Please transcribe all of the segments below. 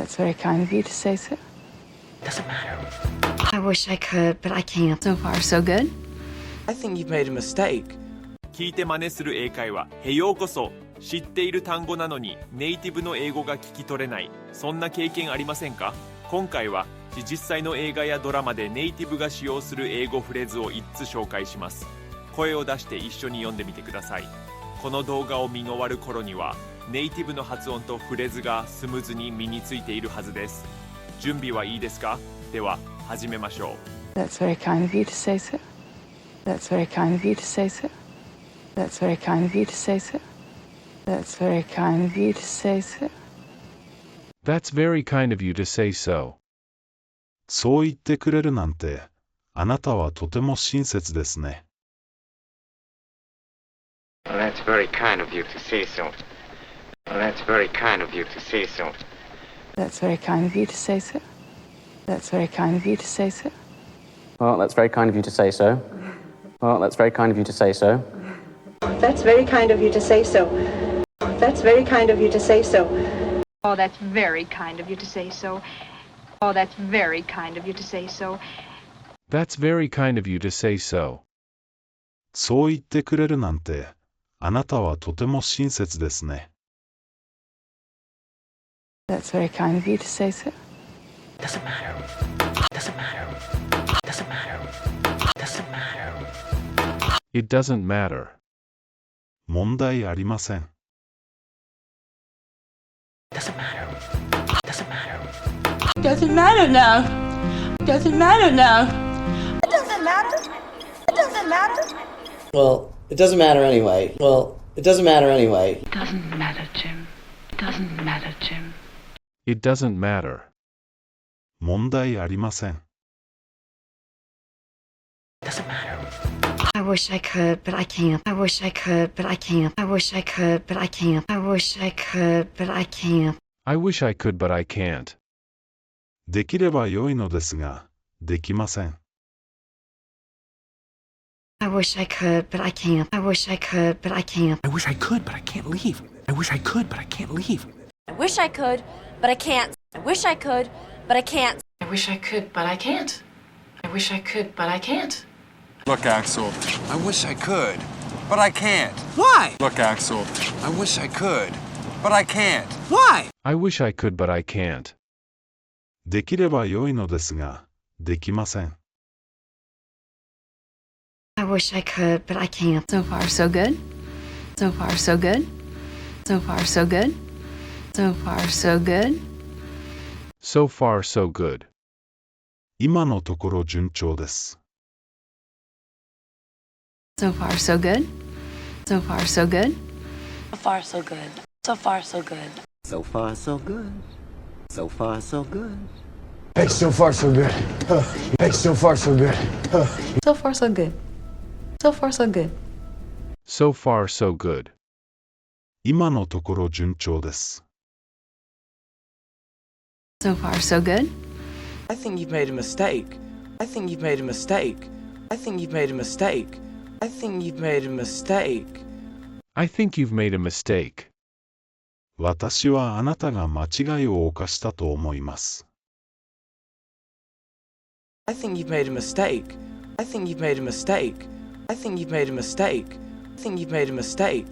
That's very kind of you to say so. Doesn't matter. I wish I could, but I can't. So far, so good. I think you've made a mistake. 聞いて真似する英会話へようこそ。知っている単語なのにネイティブの英語が聞き取れない、そんな経験ありませんか？今回は実際の映画やドラマでネイティブが使用する英語フレーズを5つ紹介します。声を出して一緒に読んでみてください。この動画を見終わる頃にはネイティブの発音とフレーズがスムーズに身についているはずです。準備はいいですか？では始めましょう。 That's very kind of you to say so. That's very kind of you to say so. That's very kind of you to say so. That's very kind of you to say so. That's very kind of you to say so. そう言ってくれるなんて、あなたはとても親切ですね。That's very kind of you to say so. That's very kind of you to say so. That's very kind of you to say so. That's very kind of you to say so. Well, that's very kind of you to say so. Well, that's very kind of you to say so. That's very kind of you to say so. That's very kind of you to say so. Oh, that's very kind of you to say so. Oh, that's very kind of you to say so. That's very kind of you to say so. そう言ってくれるなんて、あなたはとても親切ですね。That's very kind of you to say so. Doesn't matter. Doesn't matter. Doesn't matter. Doesn't matter. It doesn't matter. 問題ありません。Doesn't matter. Doesn't matter. Doesn't matter now. Doesn't matter now. It doesn't matter. It doesn't matter. Well, it doesn't matter anyway. Well, it doesn't matter anyway. It doesn't matter, Jim. It doesn't matter, Jim. It doesn't matter. 問題ありません。Doesn't matter. I wish I could, but I can't. I wish I could, but I can't. I wish I could, but I can't. I wish I could, but I can't. I wish I could, but I can't. できれば良いのですが、できません。I wish I could, but I can't. I wish I could, but I can't. I wish I could, but I can't leave. I wish I could, but I can't leave. I wish I could, but I can't. I wish I could, but I can't. I wish I could, but I can't. I wish I could, but I can't. Look, Axel, I wish I could, but I can't. Why? Look, Axel, I wish I could, but I can't. Why? I wish I could, but I can't. できれば良いのですが、できません。I wish I could, but I can't. So far, so good. So far, so good. So far, so good. So far, so good. So far, so good. 今のところ順調です。So far, so good. So far, so good. So far, so good. So far, so good. So far, so good. So far, so good. Hey, so far, so good. Hey, so far, so good. So far, so good. So far, so good. So far, so good. 今のところ順調です。So far, so good. I think you've made a mistake. I think you've made a mistake. I think you've made a mistake. I think you've made a mistake. I think you've made a mistake. 私はあなたが間違いを犯したと思います。I think you've made a mistake. I think you've made a mistake. I think you've made a mistake. I think you've made a mistake.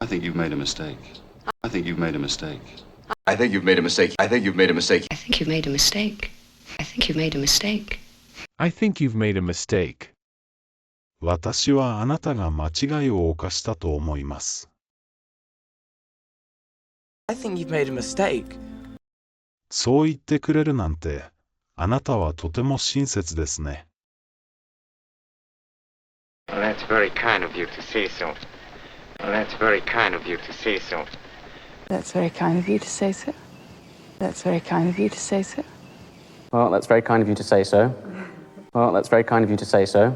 I think you've made a mistake. I think you've made a mistake. I think you've made a mistake. I think you've made a mistake. I think you've made a mistake. I think you've made a mistake. I think you've made a mistake. 私はあなたが間違いを犯したと思います。I think you've made a mistake. そう言ってくれるなんて、あなたはとても親切ですね。That's very kind of you to say so. That's very kind of you to say so. That's very kind of you to say so. That's very kind of you to say so. Well, that's very kind of you to say so. Well, that's very kind of you to say so.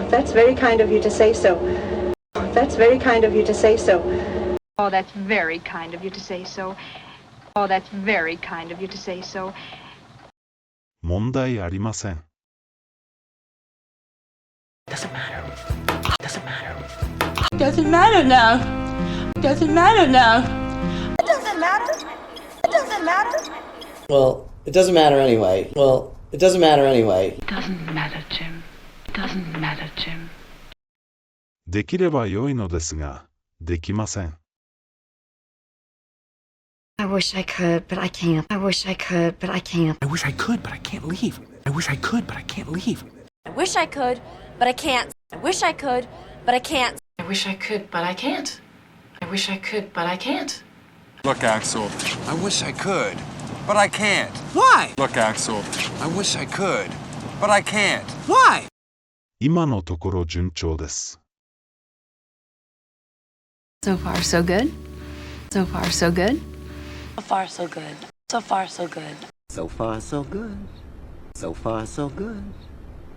That's very kind of you to say so. That's very kind of you to say so. Oh, that's very kind of you to say so. Oh, that's very kind of you to say so. 問題ありません。Doesn't matter. Doesn't matter. Doesn't matter now. Doesn't matter now. It doesn't matter. It doesn't matter. Well, it doesn't matter anyway. Well, it doesn't matter anyway. It doesn't matter, Jim. It doesn't matter, Jim. できれば良いのですが、できません。I wish I could, but I can't. I wish I could, but I can't. I wish I could, but I can't leave. I wish I could, but I can't leave. I wish I could, but I can't. I wish I could, but I can't. I wish I could, but I can't. I wish I could, but I can't. Look, Axel, I wish I could, but I can't. Why? Look, Axel, I wish I could, but I can't. Why? 今のところ順調です。So far, so good. So far, so good. So far, so good. So far, so good. So far, so good. So far, so good.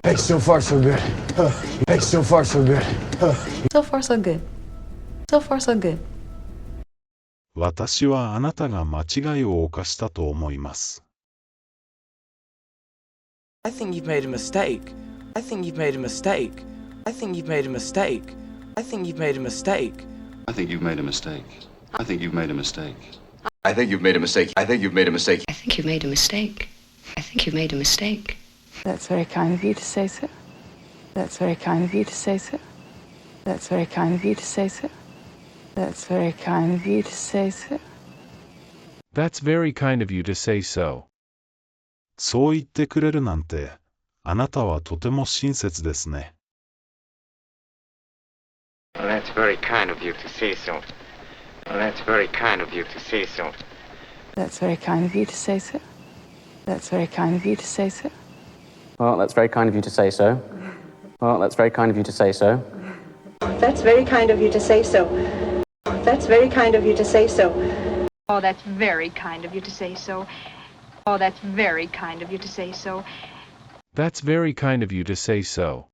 Hey, so far so good. Hey, so far so good. So far, so good. So far, so good. 私はあなたが間違いを犯したと思います。I think you've made a mistake. I think you've made a mistake. I think you've made a mistake. I think you've made a mistake. I think you've made a mistake. I think you've made a mistake. I think you've made a mistake. I think you've made a mistake. I think you've made a mistake. I think you've made a mistake. That's very kind of you to say so. That's very kind of you to say so. That's very kind of you to say so. That's very kind of you to say so. That's very kind of you to say so. そう言ってくれるなんて、あなたはとても親切ですね。Well, that's very kind of you to say so. Well, that's very kind of you to say so. That's very kind of you to say so. That's very kind of you to say so. Well, that's very kind of you to say so. Well, that's very kind of you to say so. That's very kind of you to say so. That's very kind of you to say so. Oh, that's very kind of you to say so. Oh, that's very kind of you to say so. That's very kind of you to say so.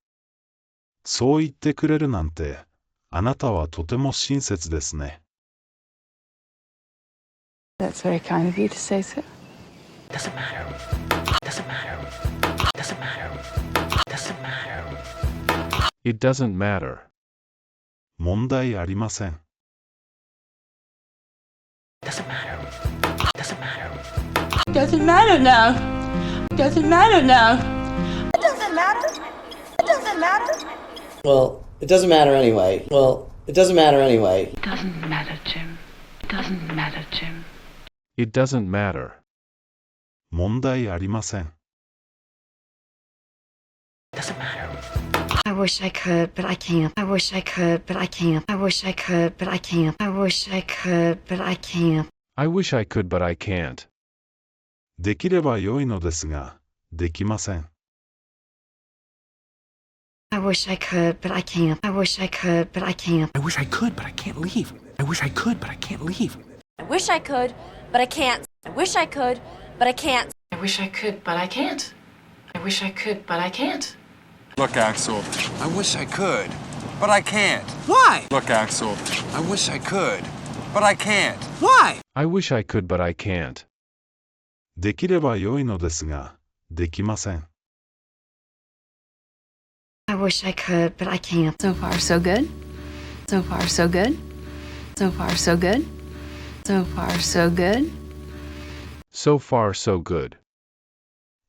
そう言ってくれるなんて、あなたはとても親切ですね。That's very kind of you to say so. Doesn't matter. Doesn't matter. Doesn't matter. Doesn't matter. It doesn't matter. 問題ありません。Doesn't matter. Doesn't matter. Doesn't matter now. Doesn't matter now. It doesn't matter. It doesn't matter. Well, it doesn't matter anyway. Well, it doesn't matter anyway. It doesn't matter, Jim. It doesn't matter, Jim. It doesn't matter. 問題ありません。Doesn't matter. I wish I could, but I can't. I wish I could, but I can't. I wish I could, but I can't. I wish I could, but I can't. I wish I could, but I can't. できれば良いのですが、できません。I wish I could, but I can't. I wish I could, but I can't. I wish I could, but I can't leave. I wish I could, but I can't leave. I wish I could, but I can't. I wish I could, but I can't. I wish I could, but I can't. I wish I could, but I can't. Look, Axel, I wish I could, but I can't. Why? Look, Axel, I wish I could, but I can't. Why? I wish I could, but I can't. できれば良いのですが、できません。I wish I could, but I can't. So far, so good. So far, so good. So far, so good. So far, so good. So far, so good.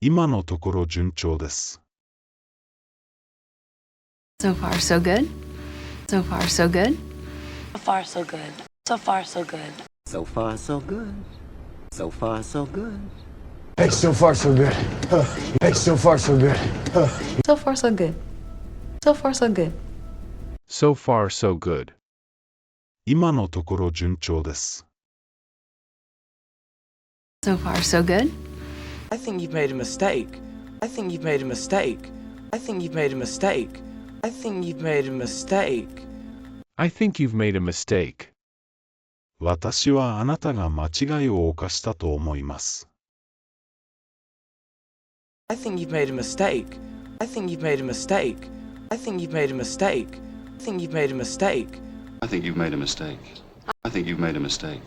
今のところ順調です。So far, so good. So far, so good. So far, so good. So far, so good. So far, so good. So far, so good. Hey, so far so good. Hey, so far so good. So far, so good. So far, so good. So far, so good. 今のところ順調です。So far, so good. I think you've made a mistake. I think you've made a mistake. I think you've made a mistake. I think you've made a mistake. I think you've made a mistake. 私はあなたが間違いを犯したと思います。I think you've made a mistake. I think you've made a mistake. I think you've made a mistake. I think you've made a mistake. I think you've made a mistake. I think you've made a mistake.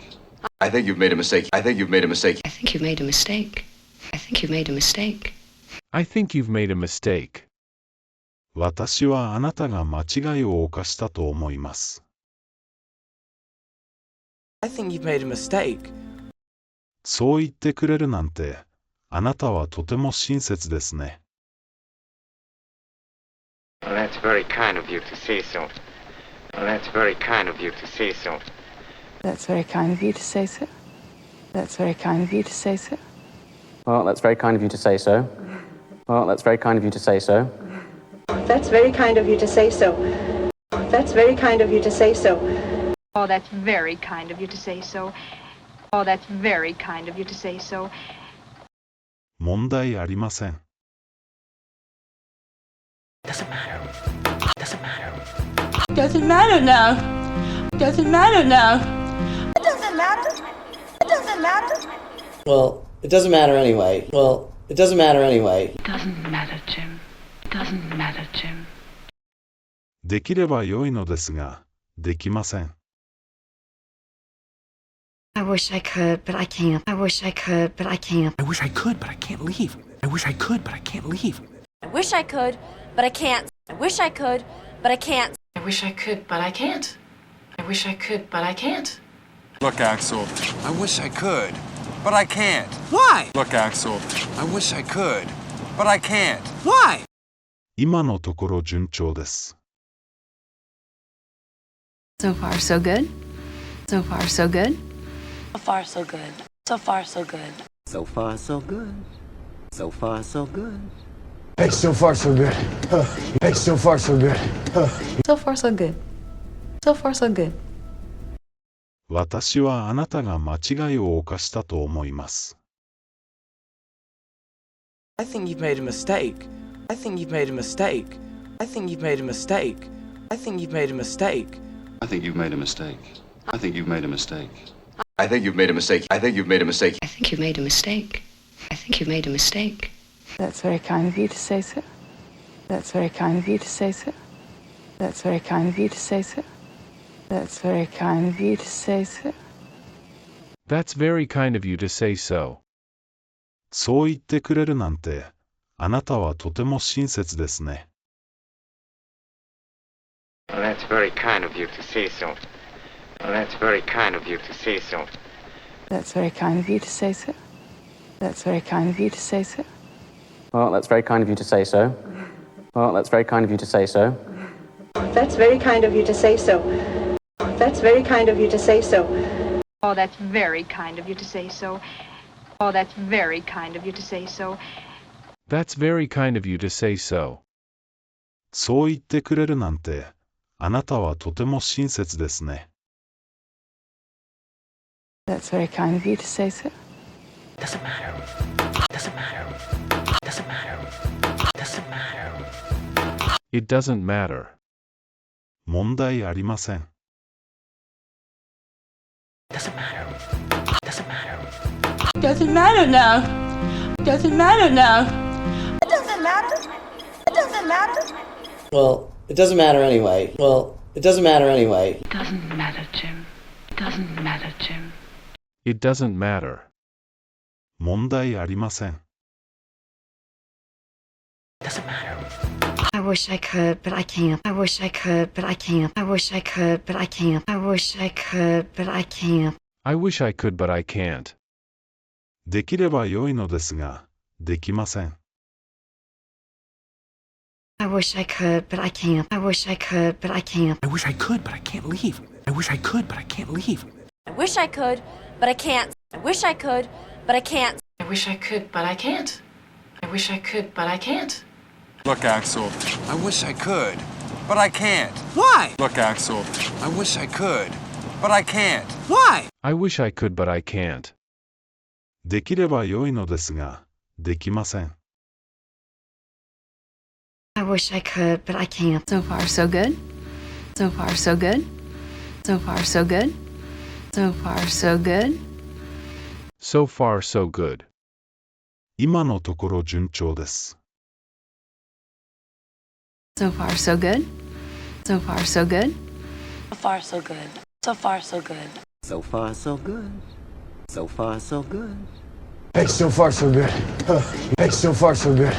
I think you've made a mistake. I think you've made a mistake. I think you've made a mistake. I think you've made a mistake. I think you've made a mistake. 私はあなたが間違いを犯したと思います。I think you've made a mistake. そう言ってくれるなんて、あなたはとても親切ですね。Well, that's very kind of you to say so. Well, that's very kind of you to say so. That's very kind of you to say so. That's very kind of you to say so. Well, that's very kind of you to say so. Well, that's very kind of you to say so. That's very kind of you to say so. That's very kind of you to say so. Oh, that's very kind of you to say so. Oh, that's very kind of you to say so. 問題ありません。Doesn't matter. Doesn't matter. Doesn't matter now. Doesn't matter now. It doesn't matter. It doesn't matter. Well, it doesn't matter anyway. Well, it doesn't matter anyway. It doesn't matter, Jim. It doesn't matter, Jim. できれば良いのですが、できません。I wish I could, but I can't. I wish I could, but I can't. I wish I could, but I can't leave. I wish I could, but I can't leave. I wish I could, but I can't. I wish I could, but I can't. I wish I could, but I can't. I wish I could, but I can't. Look, Axel, I wish I could, but I can't. Why? Look, Axel, I wish I could, but I can't. Why? 今のところ順調です。So far, so good. So far, so good. So far, so good. So far, so good. So far, so good. So far, so good. Hey, so far so good. Hey, so far so good. So far, so good. So far, so good. 私はあなたが間違いを犯したと思います。I think you've made a mistake. I think you've made a mistake. I think you've made a mistake. I think you've made a mistake. I think you've made a mistake. I think you've made a mistake. I think you've made a mistake. I think you've made a mistake. I think you've made a mistake. I think you've made a mistake. That's very kind of you to say so. That's very kind of you to say so. That's very kind of you to say so. That's very kind of you to say so. That's very kind of you to say so. そう言ってくれるなんて、あなたはとても親切ですね。Well, that's very kind of you to say so. Well, that's very kind of you to say so. That's very kind of you to say so. That's very kind of you to say so. Well, that's very kind of you to say so. Well, that's very kind of you to say so. That's very kind of you to say so. That's very kind of you to say so. Oh, that's very kind of you to say so. Oh, that's very kind of you to say so. That's very kind of you to say so. そう言ってくれるなんて、あなたはとても親切ですね。That's very kind of you to say so. Doesn't matter. Doesn't matter. Doesn't matter. Doesn't matter. It doesn't matter. 問題ありません。Doesn't matter. Doesn't matter. Doesn't matter now. Doesn't matter now. It doesn't matter. It doesn't matter. Well, it doesn't matter anyway. Well, it doesn't matter anyway. It doesn't matter, Jim. It doesn't matter, Jim. It doesn't matter. 問題ありません。Doesn't matter. I wish I could, but I can't. I wish I could, but I can't. I wish I could, but I can't. I wish I could, but I can't. I wish I could, but I can't. できれば良いのですが、できません。I wish I could, but I can't. I wish I could, but I can't. I wish I could, but I can't leave. I wish I could, but I can't leave. I wish I could, but I can't. I wish I could, but I can't. I wish I could, but I can't. I wish I could, but I can't. Look, Axel, I wish I could, but I can't. Why? Look, Axel, I wish I could, but I can't. Why? I wish I could, but I can't. できれば良いのですが、できません。I wish I could, but I can't. So far, so good. So far, so good. So far, so good. So far, so good. So far, so good. 今のところ順調です。So far, so good. So far, so good. So far, so good. So far, so good. So far, so good. So far, so good. Hey, so far so good. Hey, so far so good.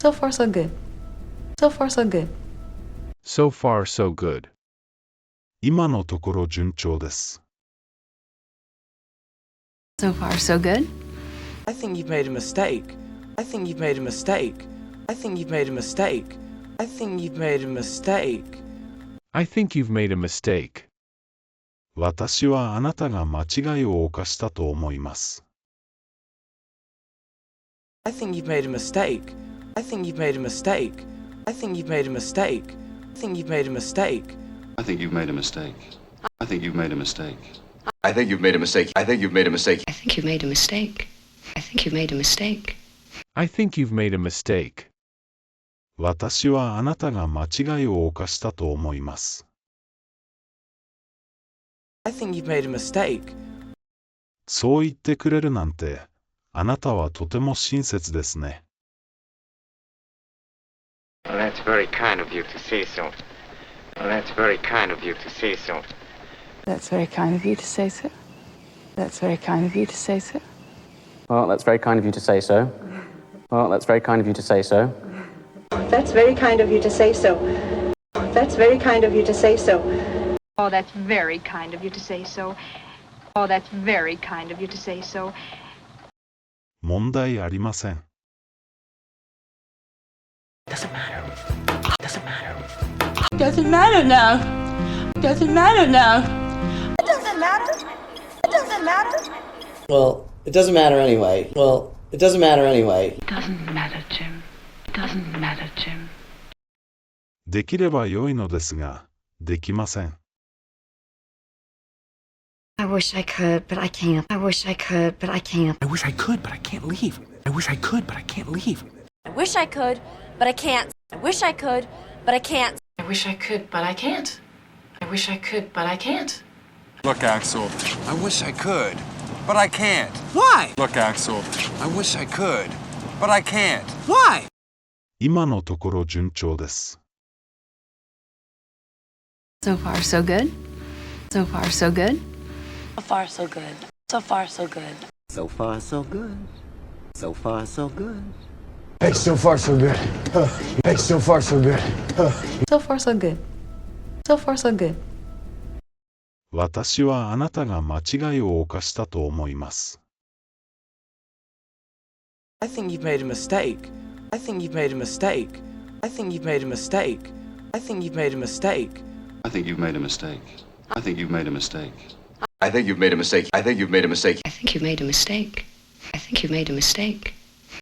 So far, so good. So far, so good. So far, so good. 今のところ順調です。So far, so good. I think you've made a mistake. I think you've made a mistake. I think you've made a mistake. I think you've made a mistake. I think you've made a mistake. 私はあなたが間違いを犯したと思います。I think you've made a mistake. I think you've made a mistake. I think you've made a mistake. I think you've made a mistake. I think you've made a mistake. I think you've made a mistake. I think you've made a mistake. I think you've made a mistake. I think you've made a mistake. I think you've made a mistake. I think you've made a mistake. 私はあなたが間違いを犯したと思います。I think you've made a mistake. そう言ってくれるなんて、あなたはとても親切ですね。Well, that's very kind of you to say so. Well, that's very kind of you to say so. That's very kind of you to say so. That's very kind of you to say so. Well, that's very kind of you to say so. Well, that's very kind of you to say so. That's very kind of you to say so. That's very kind of you to say so. Oh, that's very kind of you to say so. Oh, that's very kind of you to say so. 問題ありません。Doesn't matter. Doesn't matter. Doesn't matter now. Doesn't matter now. It doesn't matter. It doesn't matter. Well, it doesn't matter anyway. Well, it doesn't matter anyway. It doesn't matter, Jim. It doesn't matter, Jim. できれば良いのですが、できません。I wish I could, but I can't. I wish I could, but I can't. I wish I could, but I can't leave. I wish I could, but I can't leave. I wish I could, but I can't. I wish I could, but I can't. I wish I could, but I can't. I wish I could, but I can't. Look, Axel, I wish I could, but I can't. Why? Look, Axel, I wish I could, but I can't. Why? 今のところ順調です。So far, so good. So far, so good. So far, so good. So far, so good. So far, so good. So far, so good. Hey, so far, so good. Hey, so far, so good. So far, so good. So far, so good. 私はあなたが間違いを犯したと思います。I think you've made a mistake. I think you've made a mistake. I think you've made a mistake. I think you've made a mistake. I think you've made a mistake. I think you've made a mistake. I think you've made a mistake. I think you've made a mistake. I think you've made a mistake. I think you've made a mistake.